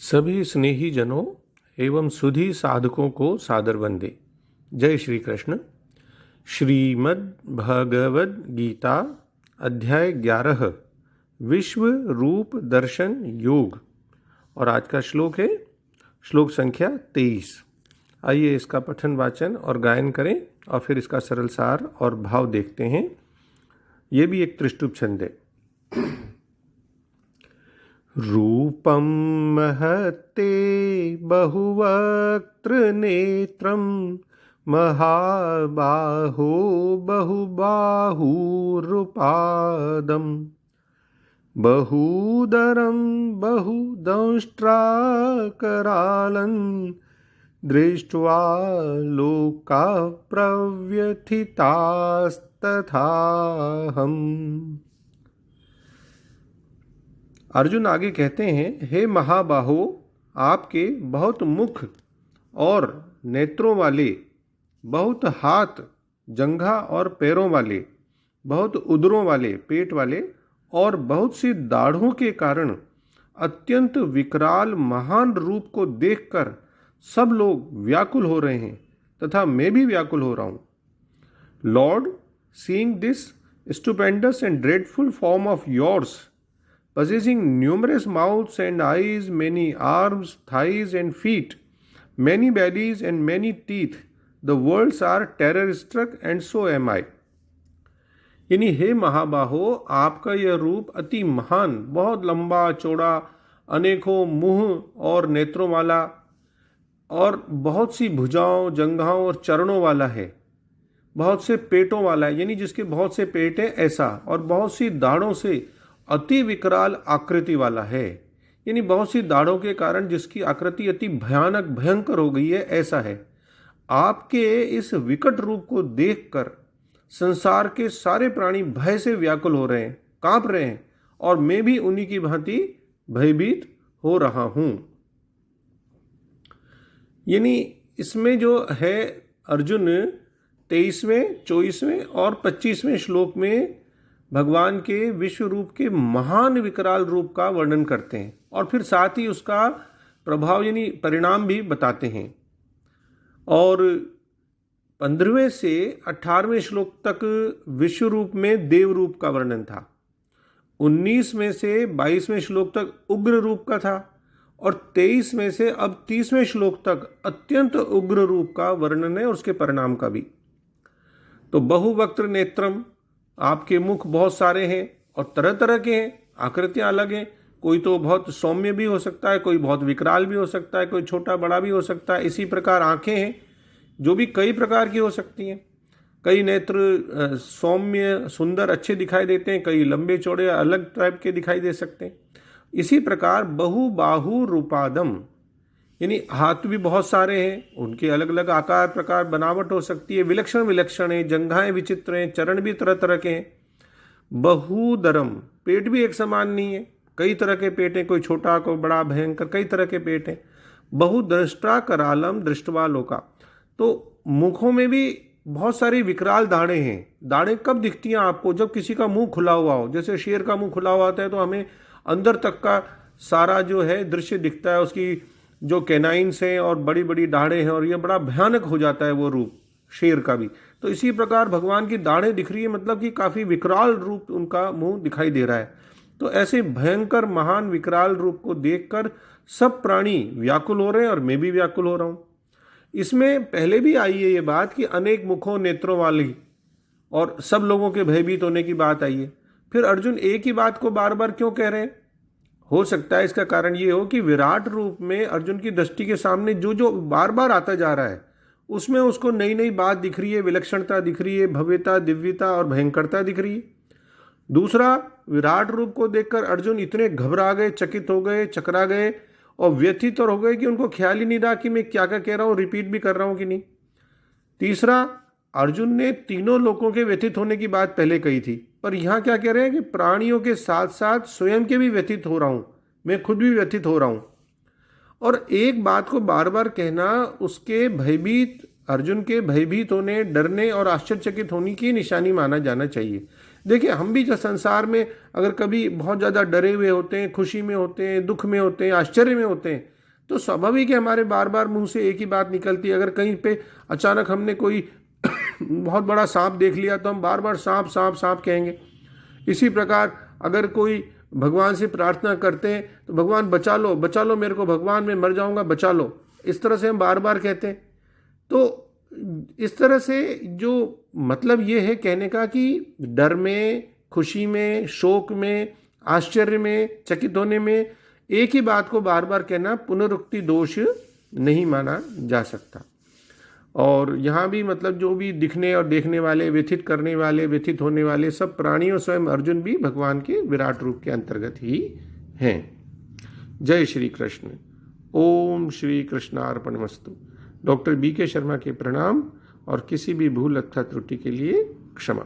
सभी स्नेही जनों एवं सुधी साधकों को सादर वंदे। जय श्री कृष्ण। श्रीमद् भगवद गीता अध्याय 11 विश्व रूप दर्शन योग और आज का श्लोक है श्लोक संख्या 23। आइए इसका पठन वाचन और गायन करें और फिर इसका सरल सार और भाव देखते हैं। ये भी एक त्रिष्टुप छंद है। रूपं महते बहुवक्त्र नेत्रं महाबाहो बहुबाहुरुपादं बहुदरं बहुदंष्ट्राकरालं दृष्ट्वा लोकाः प्रव्यथितास्तथाहम्। अर्जुन आगे कहते हैं, हे महाबाहो, आपके बहुत मुख और नेत्रों वाले, बहुत हाथ, जंघा और पैरों वाले, बहुत उदरों वाले, पेट वाले और बहुत सी दाढ़ों के कारण अत्यंत विकराल महान रूप को देखकर सब लोग व्याकुल हो रहे हैं तथा मैं भी व्याकुल हो रहा हूँ। Lord, seeing this stupendous and dreadful form of yours, possessing numerous mouths and eyes, many arms, thighs and feet, many bellies and many teeth, the worlds are terror-struck and so am I। यानी हे महाबाहो, आपका यह रूप अति महान, बहुत लंबा चौड़ा, अनेकों मुंह और नेत्रों वाला और बहुत सी भुजाओं, जंघाओं और चरणों वाला है, बहुत से पेटों वाला है, यानी जिसके बहुत से पेट है ऐसा, और बहुत सी दाढ़ों से अति विकराल आकृति वाला है, यानी बहुत सी दाढ़ों के कारण जिसकी आकृति अति भयानक भयंकर हो गई है ऐसा है। आपके इस विकट रूप को देखकर संसार के सारे प्राणी भय से व्याकुल हो रहे हैं, कांप रहे हैं, और मैं भी उन्हीं की भांति भयभीत हो रहा हूं। यानी इसमें जो है अर्जुन 23वें, 24वें और 25वें श्लोक में भगवान के विश्व रूप के महान विकराल रूप का वर्णन करते हैं और फिर साथ ही उसका प्रभाव यानी परिणाम भी बताते हैं। और 15वें से 18वें श्लोक तक विश्व रूप में देव रूप का वर्णन था। 19 में से 22वें श्लोक तक उग्र रूप का था और 23 में से अब 30वें श्लोक तक अत्यंत उग्र रूप का वर्णन है और उसके परिणाम का भी। तो बहुवक्त्र नेत्रम, आपके मुख बहुत सारे हैं और तरह तरह के हैं, आकृतियां अलग हैं। कोई तो बहुत सौम्य भी हो सकता है, कोई बहुत विकराल भी हो सकता है, कोई छोटा बड़ा भी हो सकता है। इसी प्रकार आंखें हैं जो भी कई प्रकार की हो सकती हैं। कई नेत्र सौम्य सुंदर अच्छे दिखाई देते हैं, कई लंबे चौड़े अलग टाइप के दिखाई दे सकते हैं। इसी प्रकार बहुबाहु रूपादम, यानी हाथ भी बहुत सारे हैं, उनके अलग अलग आकार प्रकार बनावट हो सकती है, विलक्षण विलक्षण है, जंघाएं विचित्र हैं, चरण भी तरह तरह के हैं। बहुदरम, पेट भी एक समान नहीं है, कई तरह के पेट हैं, कोई छोटा कोई बड़ा भयंकर, कई तरह के पेट हैं। बहुदंष्ट्रा करालम दृष्टवा लोका, तो मुखों में भी बहुत सारी विकराल दाढ़ें हैं। दाढ़ें कब दिखती हैं आपको? जब किसी का मुंह खुला हुआ हो। जैसे शेर का मुंह खुला हुआ होता है तो हमें अंदर तक का सारा जो है दृश्य दिखता है, उसकी जो कैनाइन्स हैं और बड़ी बड़ी दाढ़ें हैं, और ये बड़ा भयानक हो जाता है वो रूप शेर का भी। तो इसी प्रकार भगवान की दाढ़ें दिख रही है, मतलब कि काफ़ी विकराल रूप उनका मुंह दिखाई दे रहा है। तो ऐसे भयंकर महान विकराल रूप को देखकर सब प्राणी व्याकुल हो रहे हैं और मैं भी व्याकुल हो रहा हूँ। इसमें पहले भी आई है ये बात कि अनेक मुखों नेत्रों वाली और सब लोगों के भयभीत होने की बात आई है। फिर अर्जुन एक ही बात को बार बार क्यों कह रहे हैं? हो सकता है इसका कारण ये हो कि विराट रूप में अर्जुन की दृष्टि के सामने जो जो बार बार आता जा रहा है उसमें उसको नई नई बात दिख रही है, विलक्षणता दिख रही है, भव्यता, दिव्यता और भयंकरता दिख रही है। दूसरा, विराट रूप को देखकर अर्जुन इतने घबरा गए, चकित हो गए, चकरा गए और व्यथित और हो गए कि उनको ख्याल ही नहीं रहा कि मैं क्या क्या कह रहा हूँ, रिपीट भी कर रहा हूँ कि नहीं। तीसरा, अर्जुन ने तीनों लोगों के व्यथित होने की बात पहले कही थी, पर यहाँ क्या कह रहे हैं कि प्राणियों के साथ साथ स्वयं के भी व्यथित हो रहा हूँ, मैं खुद भी व्यथित हो रहा हूँ। और एक बात को बार बार कहना उसके भयभीत, अर्जुन के भयभीत होने, डरने और आश्चर्यचकित होने की निशानी माना जाना चाहिए। देखिए, हम भी जो संसार में अगर कभी बहुत ज़्यादा डरे हुए होते हैं, खुशी में होते हैं, दुख में होते हैं, आश्चर्य में होते हैं, तो स्वाभाविक है हमारे बार बार मुंह से एक ही बात निकलती है। अगर कहीं पे अचानक हमने कोई बहुत बड़ा सांप देख लिया तो हम बार बार सांप सांप सांप कहेंगे। इसी प्रकार अगर कोई भगवान से प्रार्थना करते हैं तो भगवान बचा लो मेरे को, भगवान मैं मर जाऊंगा बचा लो, इस तरह से हम बार बार कहते हैं। तो इस तरह से जो मतलब ये है कहने का कि डर में, खुशी में, शोक में, आश्चर्य में, चकित होने में एक ही बात को बार बार कहना पुनरुक्ति दोष नहीं माना जा सकता। और यहाँ भी मतलब जो भी दिखने और देखने वाले, व्यथित करने वाले, व्यथित होने वाले सब प्राणियों स्वयं अर्जुन भी भगवान के विराट रूप के अंतर्गत ही हैं। जय श्री कृष्ण। ओम श्री कृष्णार्पणमस्तु। डॉक्टर BK शर्मा के प्रणाम और किसी भी भूल अथवा त्रुटि के लिए क्षमा।